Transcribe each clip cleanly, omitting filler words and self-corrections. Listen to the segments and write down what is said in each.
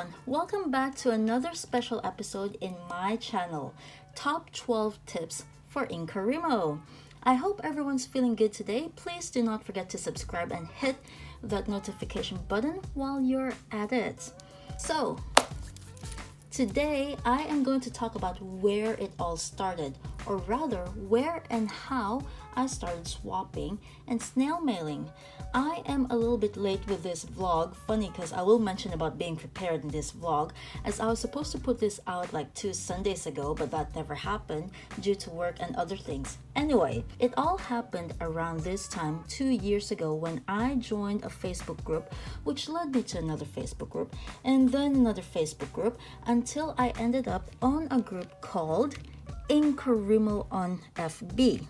everyone, welcome back to another special episode in my channel, Top 12 Tips for InCoWriMo. I hope everyone's feeling good today. Please do not forget to subscribe and hit that notification button while you're at it. So, today I am going to talk about where it all started, or rather, where and how I started swapping and snail mailing. I am a little bit late with this vlog, funny because I will mention about being prepared in this vlog, as I was supposed to put this out like 2 Sundays ago, but that never happened due to work and other things. Anyway, it all happened around this time 2 years ago when I joined a Facebook group, which led me to another Facebook group, and then another Facebook group, until I ended up on a group called InCoWriMo on FB.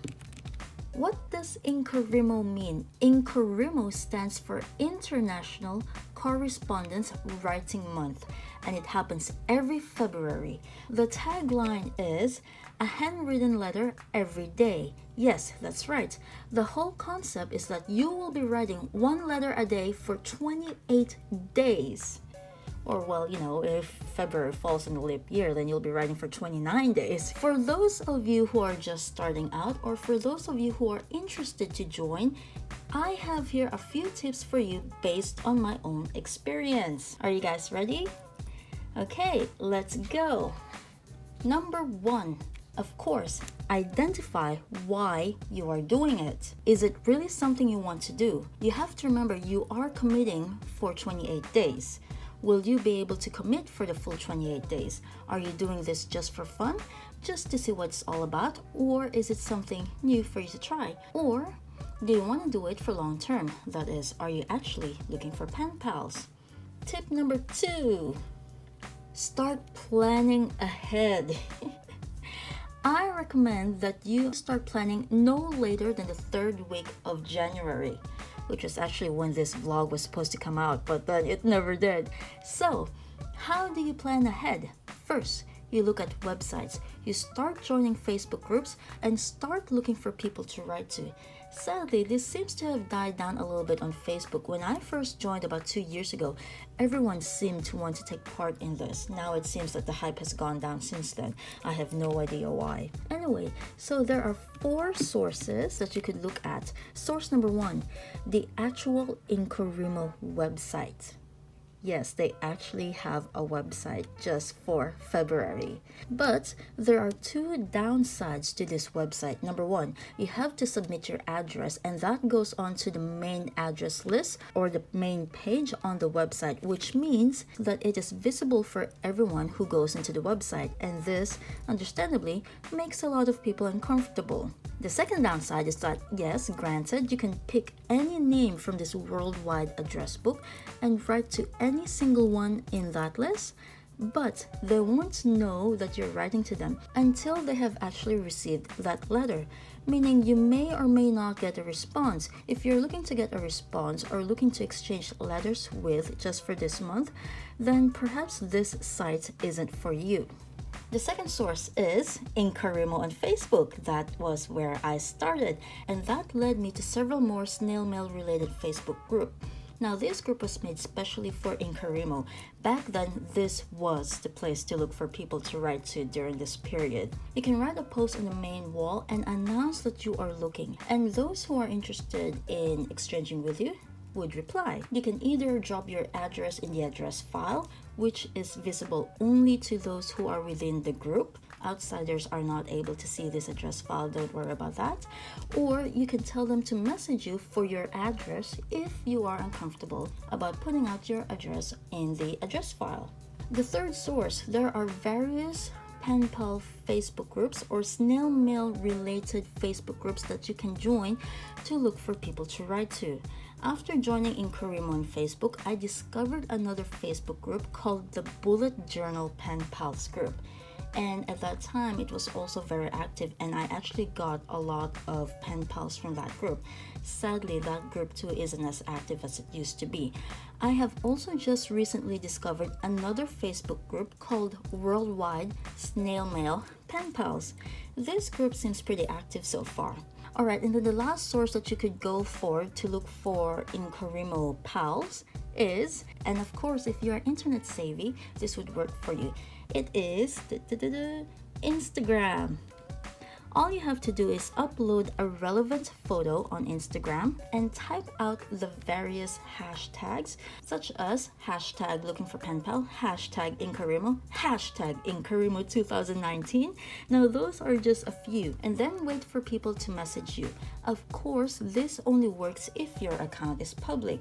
What does InCoWriMo mean? InCoWriMo stands for International Correspondence Writing Month, and it happens every February. The tagline is a handwritten letter every day. Yes, that's right. The whole concept is that you will be writing one letter a day for 28 days. Or well, if February falls in the leap year, then you'll be writing for 29 days. For those of you who are just starting out, or for those of you who are interested to join, I have here a few tips for you based on my own experience. Are you guys ready? Okay, let's go. Number 1, of course, identify why you are doing it. Is it really something you want to do? You have to remember you are committing for 28 days. Will you be able to commit for the full 28 days? Are you doing this just for fun, just to see what it's all about? Or is it something new for you to try? Or do you want to do it for long term? That is, are you actually looking for pen pals? Tip number 2, start planning ahead. I recommend that you start planning no later than the 3rd week of January, which was actually when this vlog was supposed to come out, but then it never did. So, how do you plan ahead? First, you look at websites. You start joining Facebook groups and start looking for people to write to. Sadly, this seems to have died down a little bit on Facebook. When I first joined about 2 years ago, everyone seemed to want to take part in this. Now it seems that the hype has gone down since then. I have no idea why. Anyway, so there are 4 sources that you could look at. Source number 1, the actual InCoWriMo website. Yes, they actually have a website just for February. But there are 2 downsides to this website. Number 1, you have to submit your address, and that goes on to the main address list or the main page on the website, which means that it is visible for everyone who goes into the website, and this, understandably, makes a lot of people uncomfortable. The second downside is that, yes, granted, you can pick any name from this worldwide address book and write to any single one in that list, but they won't know that you're writing to them until they have actually received that letter, meaning you may or may not get a response. If you're looking to get a response or looking to exchange letters with just for this month, then perhaps this site isn't for you. The second source is InCoWriMo on Facebook. That was where I started, and that led me to several more snail mail related Facebook groups. Now, this group was made specially for InCoWriMo. Back then, this was the place to look for people to write to during this period. You can write a post on the main wall and announce that you are looking, and those who are interested in exchanging with you would reply. You can either drop your address in the address file, which is visible only to those who are within the group. Outsiders are not able to see this address file, don't worry about that. Or you can tell them to message you for your address if you are uncomfortable about putting out your address in the address file. The third source, there are various pen pal Facebook groups or snail mail related Facebook groups that you can join to look for people to write to. After joining InCoWriMo on Facebook, I discovered another Facebook group called the Bullet Journal Pen Pals group. And at that time, it was also very active, and I actually got a lot of pen pals from that group. Sadly, that group too isn't as active as it used to be. I have also just recently discovered another Facebook group called Worldwide Snail Mail Pen Pals. This group seems pretty active so far. Alright, and then the last source that you could go for to look for InCoWriMo pals is, and of course, if you are internet savvy, this would work for you. It is Instagram. All you have to do is upload a relevant photo on Instagram and type out the various hashtags, such as hashtag looking for pen pal, hashtag InCoWriMo, hashtag InCoWriMo 2019. Now those are just a few, and then wait for people to message you. Of course, this only works if your account is public.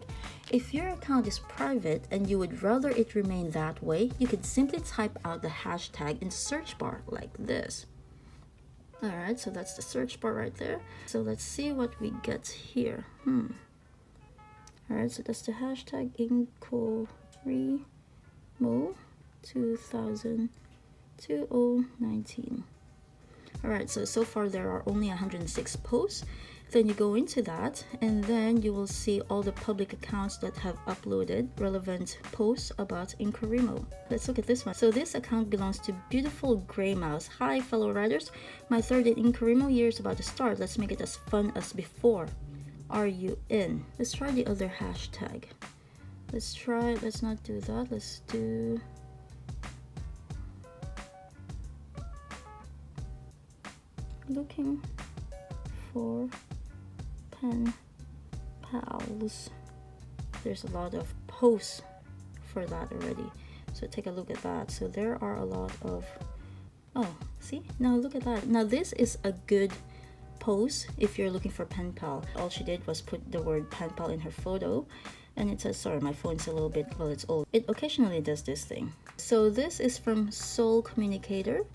If your account is private and you would rather it remain that way, you could simply type out the hashtag in the search bar like this. Alright, so that's the search bar right there. So let's see what we get here. Alright, so that's the hashtag InCoWriMo 2019. Alright, so far there are only 106 posts. Then you go into that, and then you will see all the public accounts that have uploaded relevant posts about InCoWriMo. Let's look at this one. So this account belongs to Beautiful Gray Mouse. Hi fellow writers, my third InCoWriMo year is about to start. Let's make it as fun as before. Are you in? Let's try the other hashtag. Let's not do that. Let's do looking for pen pals. There's a lot of posts for that already, so take a look at that. So there are a lot of, oh, see, now look at that. Now this is a good post if you're looking for pen pal. All she did was put the word pen pal in her photo, and it says, sorry, my phone's a little bit, well, it's old. It occasionally does this thing. So this is from Soul Communicator.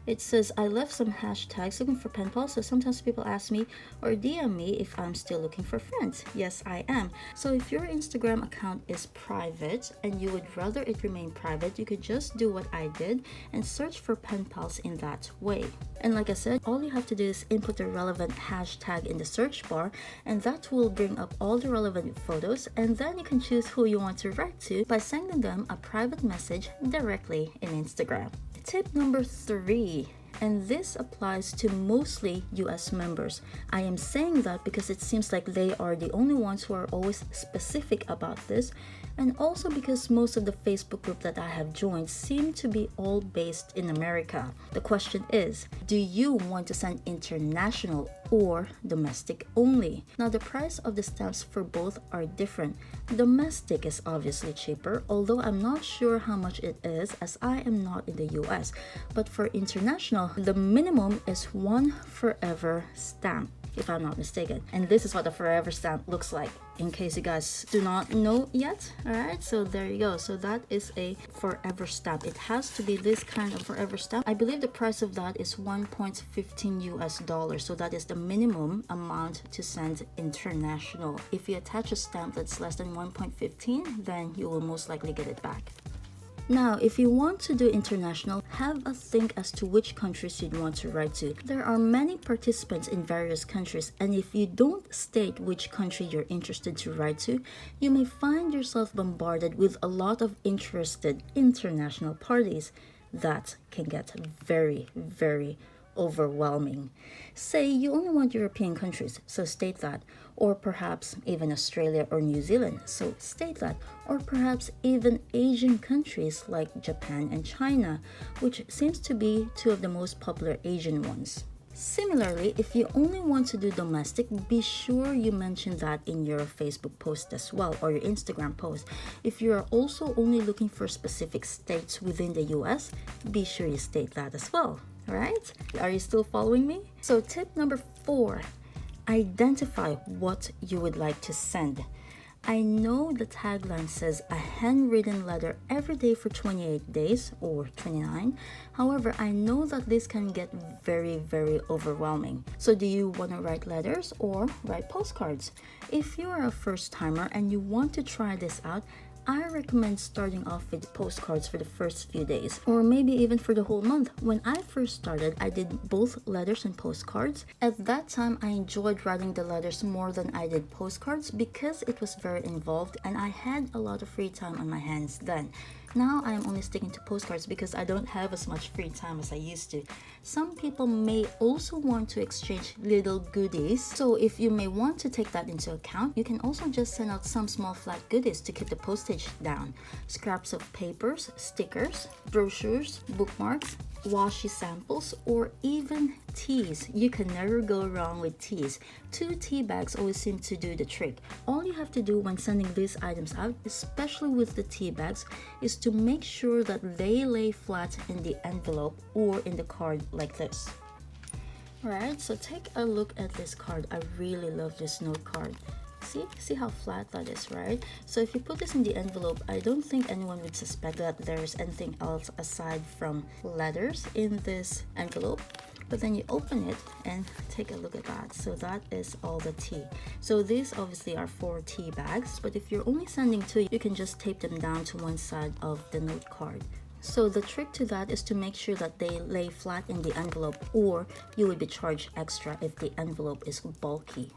It says, I left some hashtags looking for pen pals, so sometimes people ask me or DM me if I'm still looking for friends. Yes, I am. So if your Instagram account is private and you would rather it remain private, you could just do what I did and search for pen pals in that way. And like I said, all you have to do is input the relevant hashtag in the search bar, and that will bring up all the relevant photos, and then you can choose who you want to write to by sending them a private message directly in Instagram. Tip number 3, and this applies to mostly US members. I am saying that because it seems like they are the only ones who are always specific about this, and also because most of the Facebook group that I have joined seem to be all based in America. The question is, do you want to send international or domestic only? Now the price of the stamps for both are different. Domestic is obviously cheaper, although I'm not sure how much it is as I am not in the US. But for international, the minimum is 1 forever stamp, if I'm not mistaken. And this is what a forever stamp looks like, in case you guys do not know yet. Alright, so there you go. So that is a forever stamp. It has to be this kind of forever stamp. I believe the price of that is $1.15 US. So that is the minimum amount to send international. If you attach a stamp that's less than 1.15, then you will most likely get it back. Now, if you want to do international, have a think as to which countries you'd want to write to. There are many participants in various countries, and if you don't state which country you're interested to write to, you may find yourself bombarded with a lot of interested international parties. That can get very, very overwhelming. Say you only want European countries, so state that, or perhaps even Australia or New Zealand, so state that, or perhaps even Asian countries like Japan and China, which seems to be two of the most popular Asian ones. Similarly, if you only want to do domestic, be sure you mention that in your Facebook post as well, or your Instagram post. If you are also only looking for specific states within the US, be sure you state that as well. Alright? Are you still following me? So tip number 4, identify what you would like to send. I know the tagline says a handwritten letter every day for 28 days or 29. However, I know that this can get very, very overwhelming. So do you want to write letters or write postcards? If you are a first timer and you want to try this out, I recommend starting off with postcards for the first few days, or maybe even for the whole month. When I first started, I did both letters and postcards. At that time, I enjoyed writing the letters more than I did postcards because it was very involved and I had a lot of free time on my hands then. Now I am only sticking to postcards because I don't have as much free time as I used to. Some people may also want to exchange little goodies, so if you may want to take that into account, you can also just send out some small flat goodies to keep the postage down. Scraps of papers, stickers, brochures, bookmarks, washi samples, or even teas. You can never go wrong with teas. 2 tea bags always seem to do the trick. All you have to do when sending these items out, especially with the tea bags, is to make sure that they lay flat in the envelope or in the card like this. Alright, so take a look at this card. I really love this note card. See how flat that is, right? So if you put this in the envelope, I don't think anyone would suspect that there's anything else aside from letters in this envelope. But then you open it and take a look at that. So that is all the tea. So these obviously are 4 tea bags, but if you're only sending 2, you can just tape them down to one side of the note card. So the trick to that is to make sure that they lay flat in the envelope, or you would be charged extra if the envelope is bulky.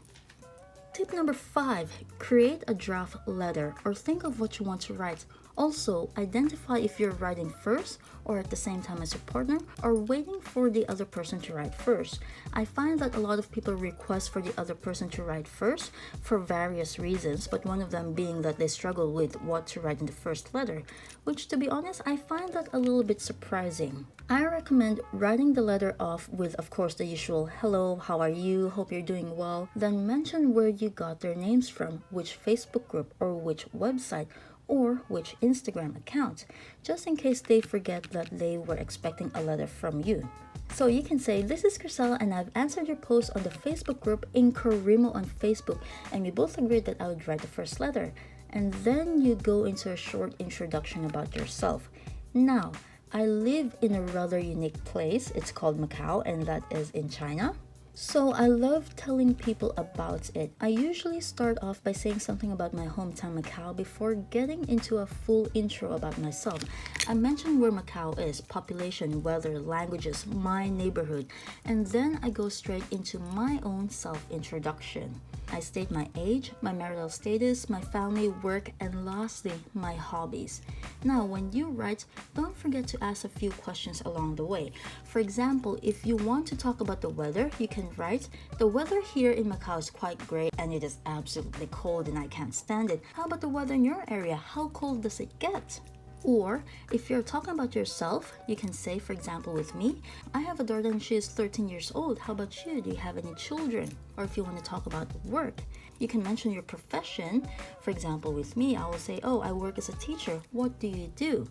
Tip number 5, create a draft letter or think of what you want to write. Also, identify if you're writing first or at the same time as your partner, or waiting for the other person to write first. I find that a lot of people request for the other person to write first for various reasons, but one of them being that they struggle with what to write in the first letter, which, to be honest, I find that a little bit surprising. I recommend writing the letter off with, of course, the usual hello, how are you, hope you're doing well, then mention where you got their names from, which Facebook group or which website or which Instagram account, just in case they forget that they were expecting a letter from you. So you can say, this is Chriselle and I've answered your post on the Facebook group InCoWriMo on Facebook, and we both agreed that I would write the first letter. And then you go into a short introduction about yourself. Now, I live in a rather unique place. It's called Macau, and that is in China. So I love telling people about it. I usually start off by saying something about my hometown Macau before getting into a full intro about myself. I mention where Macau is, population, weather, languages, my neighborhood, and then I go straight into my own self-introduction. I state my age, my marital status, my family, work, and lastly, my hobbies. Now, when you write, don't forget to ask a few questions along the way. For example, if you want to talk about the weather, you can write, the weather here in Macau is quite great and it is absolutely cold and I can't stand it. How about the weather in your area? How cold does it get? Or if you're talking about yourself, you can say, for example, with me, I have a daughter and she is 13 years old. How about you? Do you have any children? Or if you want to talk about work, you can mention your profession. For example, with me, I will say, oh, I work as a teacher. What do you do?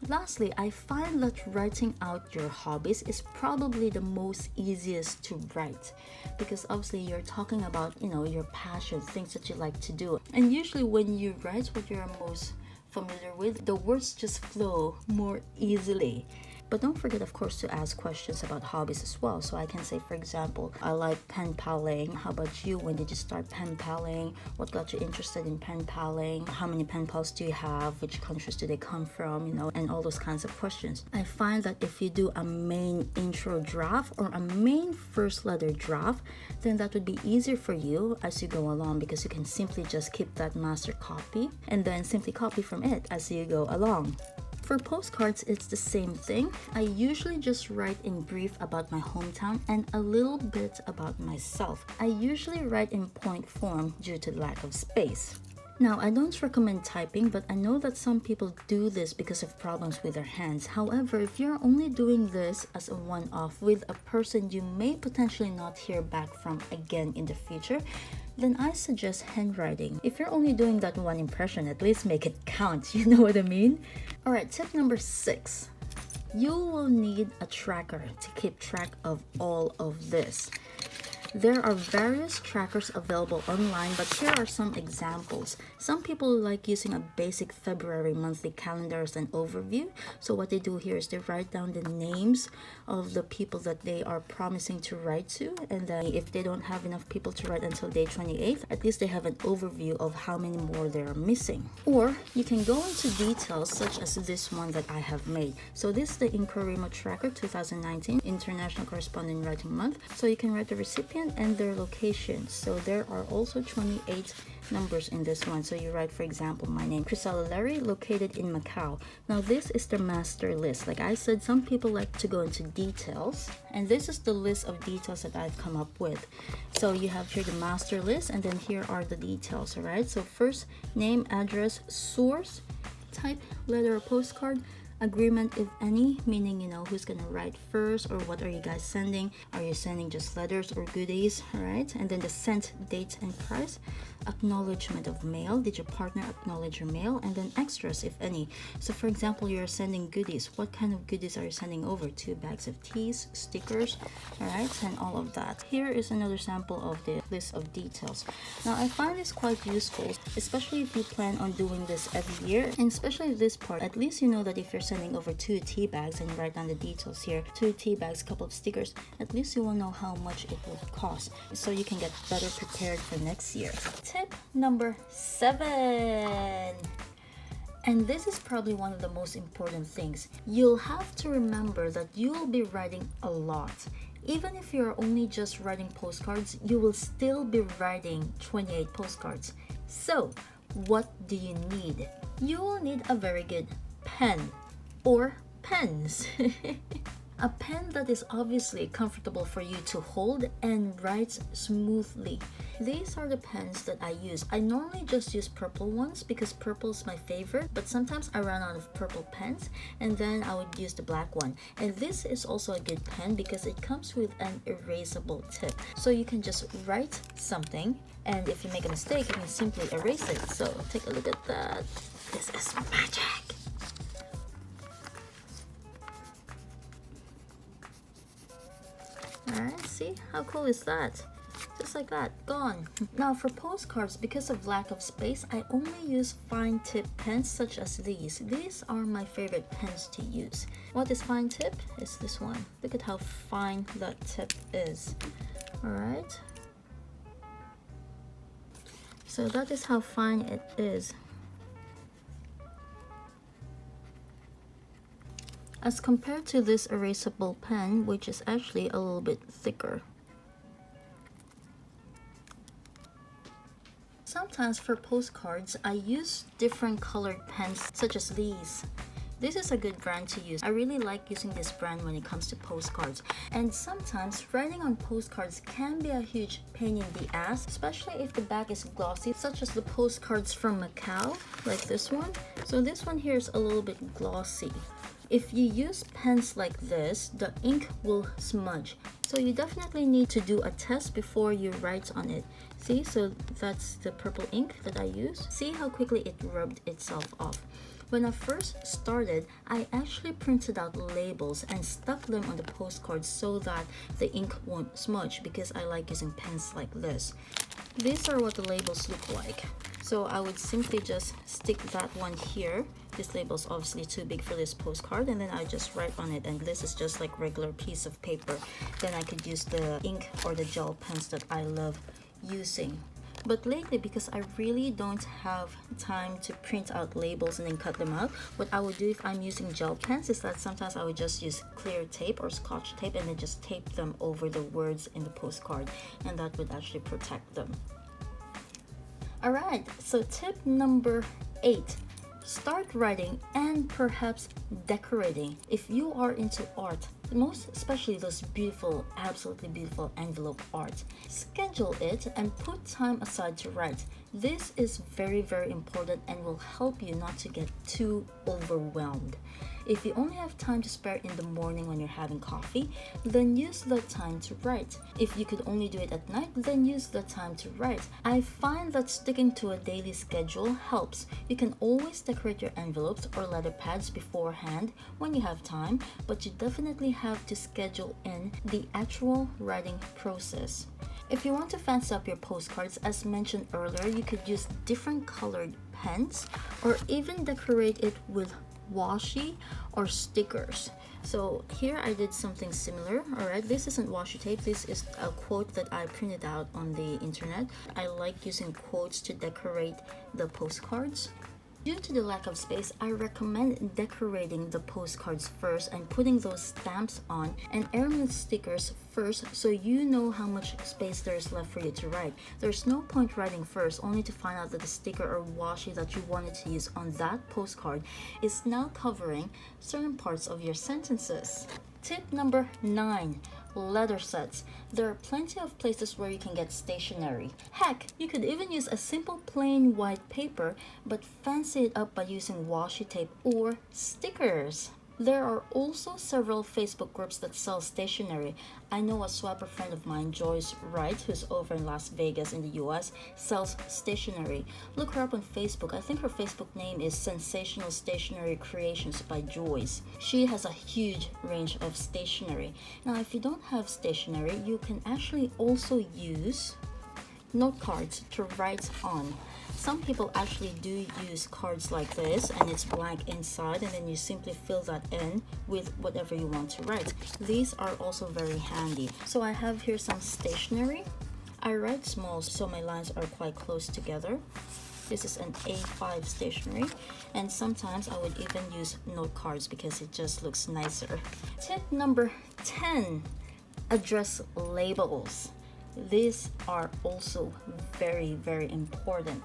Lastly, I find that writing out your hobbies is probably the most easiest to write, because obviously you're talking about, your passion, things that you like to do. And usually when you write what you're most familiar with, the words just flow more easily. But don't forget, of course, to ask questions about hobbies as well. So I can say, for example, I like pen paling. How about you? When did you start pen paling? What got you interested in pen paling? How many pen pals do you have? Which countries do they come from? And all those kinds of questions. I find that if you do a main intro draft or a main first letter draft, then that would be easier for you as you go along, because you can simply just keep that master copy and then simply copy from it as you go along. For postcards, it's the same thing. I usually just write in brief about my hometown and a little bit about myself. I usually write in point form due to lack of space. Now, I don't recommend typing, but I know that some people do this because of problems with their hands. However, if you're only doing this as a one-off with a person you may potentially not hear back from again in the future, then I suggest handwriting. If you're only doing that one impression, at least make it count. You know what I mean? Alright, tip number 6. You will need a tracker to keep track of all of this. There are various trackers available online, but here are some examples. Some people like using a basic February monthly calendar as an overview. So what they do here is they write down the names of the people that they are promising to write to, and then if they don't have enough people to write until day 28, at least they have an overview of how many more they are missing. Or you can go into details such as this one that I have made. So this is the InCoWriMo Tracker 2019 International Correspondence Writing Month. So you can write the recipient, recipient and their location. So there are also 28 numbers in this one. So you write, for example, my name, Crisella Larry, located in Macau. Now this is the master list. Like I said, some people like to go into details, and this is the list of details that I've come up with. So you have here the master list, and then here are the details. All right, so first, name, address, source, type, letter or postcard, agreement if any, meaning you know who's gonna write first, or what are you guys sending. Are you sending just letters or goodies? All right, and then the sent date and price, acknowledgement of mail, did your partner acknowledge your mail, and then extras if any. So for example, you're sending goodies, what kind of goodies are you sending over? 2 bags of teas, stickers, all right, and all of that. Here is another sample of the list of details. Now I find this quite useful, especially if you plan on doing this every year, and especially this part, at least you know that if you're sending over 2 tea bags and you write down the details here, 2 tea bags, couple of stickers, at least you will know how much it will cost, so you can get better prepared for next year. Tip number 7, and this is probably one of the most important things. You'll have to remember that you will be writing a lot. Even if you're only just writing postcards, you will still be writing 28 postcards. So what do you need? You will need a very good pen or pens. A pen that is obviously comfortable for you to hold and writes smoothly. These are the pens that I use. I normally just use purple ones because purple is my favorite, but sometimes I run out of purple pens and then I would use the black one. And this is also a good pen because it comes with an erasable tip. So you can just write something, and if you make a mistake, you can simply erase it. So take a look at that. This is magic. Alright, see? How cool is that? Just like that, gone. Now for postcards, because of lack of space, I only use fine tip pens such as these. These are my favorite pens to use. What is fine tip? It's this one. Look at how fine that tip is. Alright. So that is how fine it is. As compared to this erasable pen, which is actually a little bit thicker. Sometimes for postcards, I use different colored pens such as these. This is a good brand to use. I really like using this brand when it comes to postcards. And sometimes writing on postcards can be a huge pain in the ass, especially if the back is glossy, such as the postcards from Macau, like this one. So this one here is a little bit glossy. If you use pens like this, the ink will smudge. So you definitely need to do a test before you write on it. See, so that's the purple ink that I use. See how quickly it rubbed itself off. When I first started, I actually printed out labels and stuck them on the postcards so that the ink won't smudge, because I like using pens like this. These are what the labels look like. So I would simply just stick that one here. This label is obviously too big for this postcard, and then I just write on it, and this is just like regular piece of paper. Then I could use the ink or the gel pens that I love using. But lately, because I really don't have time to print out labels and then cut them out, what I would do if I'm using gel pens is that sometimes I would just use clear tape or scotch tape and then just tape them over the words in the postcard, and that would actually protect them. Alright, so tip number 8. Start writing and perhaps decorating. If you are into art, most especially those beautiful, absolutely beautiful envelope art, schedule it and put time aside to write. This is very, very important and will help you not to get too overwhelmed. If you only have time to spare in the morning when you're having coffee, then use that time to write. If you could only do it at night, then use the time to write. I find that sticking to a daily schedule helps. You can always decorate your envelopes or letter pads beforehand when you have time, but you definitely have to schedule in the actual writing process. If you want to fancy up your postcards, as mentioned earlier, you could use different colored pens or even decorate it with washi or stickers. So here I did something similar. Alright, this isn't washi tape, this is a quote that I printed out on the internet. I like using quotes to decorate the postcards. Due to the lack of space, I recommend decorating the postcards first and putting those stamps on and airmail stickers first, so you know how much space there is left for you to write. There's no point writing first only to find out that the sticker or washi that you wanted to use on that postcard is now covering certain parts of your sentences. Tip number 9. Letter sets. There are plenty of places where you can get stationery. Heck, you could even use a simple plain white paper but fancy it up by using washi tape or stickers. There are also several Facebook groups that sell stationery. I know a swapper friend of mine, Joyce Wright, who's over in Las Vegas in the US, sells stationery. Look her up on Facebook. I think her Facebook name is Sensational Stationery Creations by Joyce. She has a huge range of stationery. Now, if you don't have stationery, you can actually also use note cards to write on. Some people actually do use cards like this, and it's blank inside, and then you simply fill that in with whatever you want to write. These are also very handy. So I have here some stationery. I write small, so my lines are quite close together. This is an A5 stationery, and sometimes I would even use note cards because it just looks nicer. Tip number 10, address labels. These are also very, very important.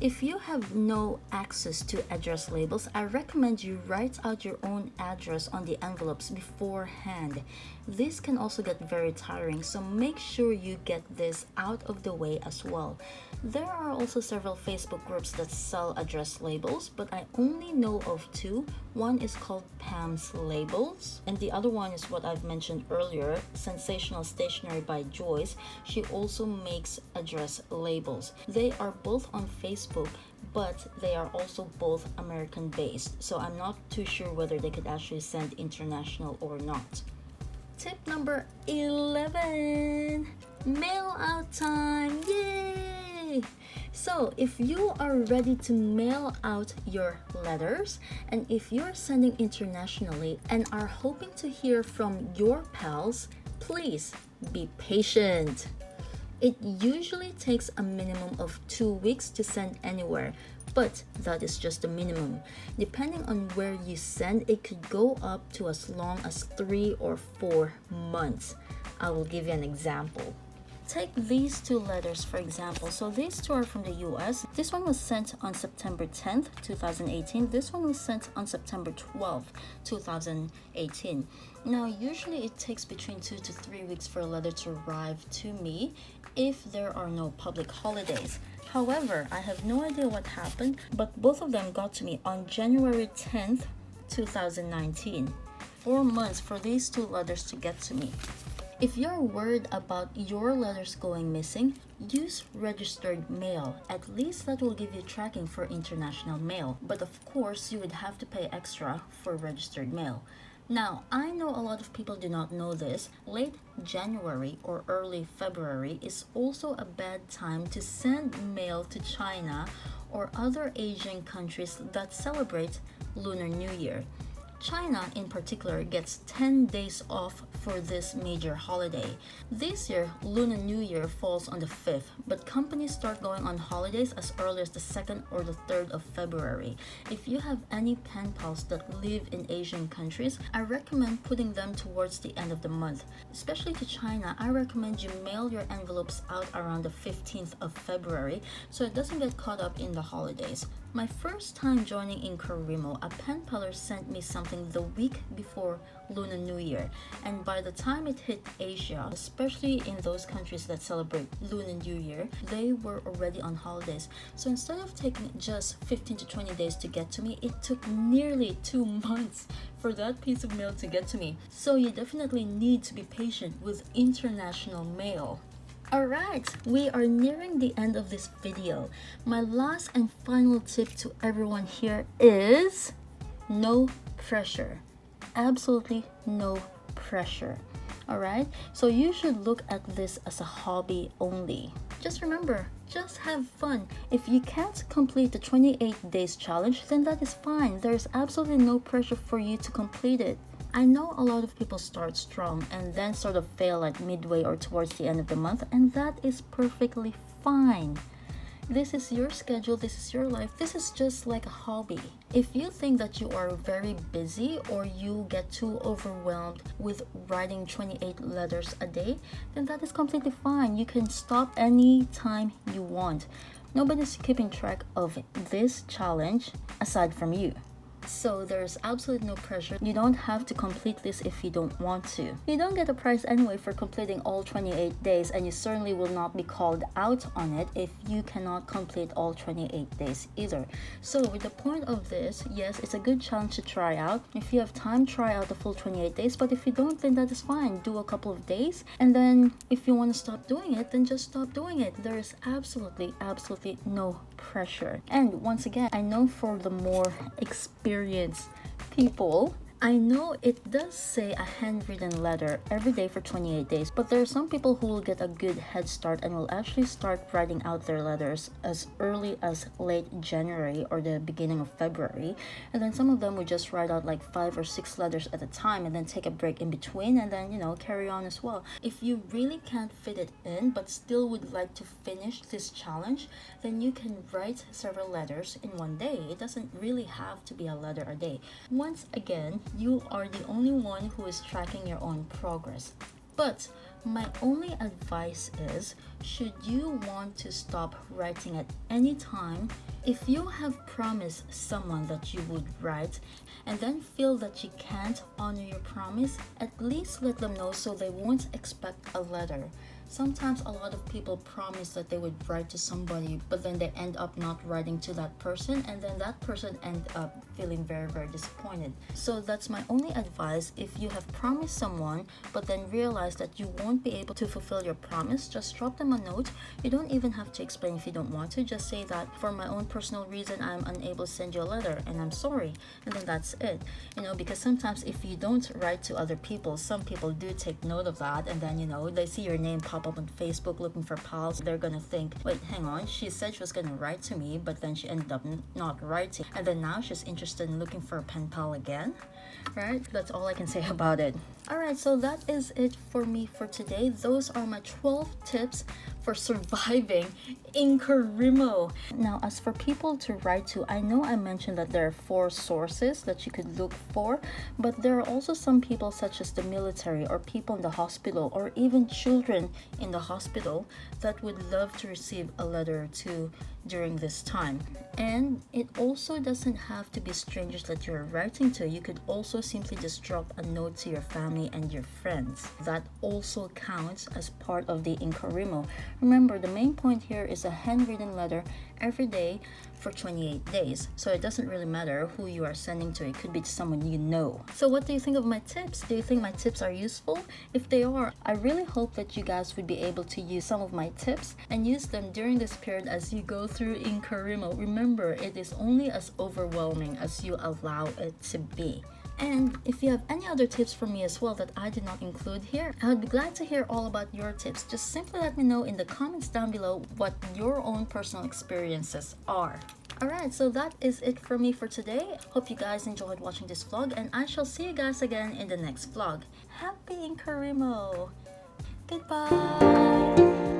If you have no access to address labels, I recommend you write out your own address on the envelopes beforehand. This can also get very tiring, so make sure you get this out of the way as well. There are also several Facebook groups that sell address labels, but I only know of two. One is called Pam's Labels, and the other one is what I've mentioned earlier, Sensational Stationery by Joyce. She also makes address labels. They are both on Facebook, but they are also both American based, so I'm not too sure whether they could actually send international or not. Tip number 11, mail out time. Yay! So if you are ready to mail out your letters, and if you're sending internationally and are hoping to hear from your pals, please be patient. It usually takes a minimum of 2 weeks to send anywhere, but that is just the minimum. Depending on where you send, it could go up to as long as 3 or 4 months. I will give you an example. Take these two letters for example. So these two are from the US. This one was sent on September 10th, 2018. This one was sent on September 12th, 2018. Now, usually it takes between 2 to 3 weeks for a letter to arrive to me if there are no public holidays. However, I have no idea what happened, but both of them got to me on January 10th, 2019. 4 months for these two letters to get to me. If you're worried about your letters going missing, use registered mail. At least that will give you tracking for international mail. But of course, you would have to pay extra for registered mail. Now, I know a lot of people do not know this. Late January or early February is also a bad time to send mail to China or other Asian countries that celebrate Lunar New Year. China in particular gets 10 days off for this major holiday. This year, Lunar New Year falls on the 5th, but companies start going on holidays as early as the 2nd or the 3rd of February. If you have any pen pals that live in Asian countries, I recommend putting them towards the end of the month. Especially to China, I recommend you mail your envelopes out around the 15th of February so it doesn't get caught up in the holidays. My first time joining InCoWriMo, a pen paler sent me something the week before Lunar New Year, and by the time it hit Asia, especially in those countries that celebrate Lunar New Year, they were already on holidays. So instead of taking just 15 to 20 days to get to me, it took nearly 2 months for that piece of mail to get to me. So you definitely need to be patient with international mail. Alright, we are nearing the end of this video. My last and final tip to everyone here is no pressure. Absolutely no pressure. Alright, so you should look at this as a hobby only. Just remember, just have fun. If you can't complete the 28 days challenge, then that is fine. There's absolutely no pressure for you to complete it. I know a lot of people start strong and then sort of fail at midway or towards the end of the month, and that is perfectly fine. This is your schedule, this is your life, this is just like a hobby. If you think that you are very busy or you get too overwhelmed with writing 28 letters a day, then that is completely fine. You can stop any time you want. Nobody's keeping track of this challenge aside from you. So there's absolutely no pressure. You don't have to complete this if you don't want to. You don't get a prize anyway for completing all 28 days, and you certainly will not be called out on it if you cannot complete all 28 days either. So with the point of this, yes, it's a good challenge to try out. If you have time, try out the full 28 days, but if you don't, then that is fine. Do a couple of days, and then if you want to stop doing it, then just stop doing it. There is absolutely no pressure. And once again, I know for the more experienced people, I know it does say a handwritten letter every day for 28 days, but there are some people who will get a good head start and will actually start writing out their letters as early as late January or the beginning of February, and then some of them would just write out like 5 or 6 letters at a time and then take a break in between and then, carry on as well. If you really can't fit it in but still would like to finish this challenge, then you can write several letters in one day. It doesn't really have to be a letter a day. Once again, you are the only one who is tracking your own progress. But my only advice is, should you want to stop writing at any time, if you have promised someone that you would write and then feel that you can't honor your promise, at least let them know so they won't expect a letter. Sometimes a lot of people promise that they would write to somebody, but then they end up not writing to that person, and then that person end up feeling very disappointed. So that's my only advice. If you have promised someone but then realize that you won't be able to fulfill your promise, just drop them a note. You don't even have to explain if you don't want to. Just say that for my own personal reason I'm unable to send you a letter and I'm sorry, and then that's it. Because sometimes if you don't write to other people, some people do take note of that, and then they see your name pop up on Facebook looking for pals. They're gonna think, wait, hang on, she said she was gonna write to me, but then she ended up not writing, and then now she's interested in looking for a pen pal again, right? That's all I can say about it. Alright, so that is it for me for today. Those are my 12 tips for surviving InCoWriMo. Now, as for people to write to, I know I mentioned that there are 4 sources that you could look for, but there are also some people such as the military or people in the hospital or even children in the hospital that would love to receive a letter or two during this time. And it also doesn't have to be strangers that you're writing to. You could also simply just drop a note to your family and your friends. That also counts as part of the InCoWriMo. Remember, the main point here is a handwritten letter every day for 28 days. So it doesn't really matter who you are sending to. It could be to someone you know. So what do you think of my tips? Do you think my tips are useful? If they are, I really hope that you guys would be able to use some of my tips and use them during this period as you go through InCoWriMo. Remember, it is only as overwhelming as you allow it to be. And if you have any other tips for me as well that I did not include here, I would be glad to hear all about your tips. Just simply let me know in the comments down below what your own personal experiences are. Alright, so that is it for me for today. Hope you guys enjoyed watching this vlog, and I shall see you guys again in the next vlog. Happy InCoWriMo! Goodbye!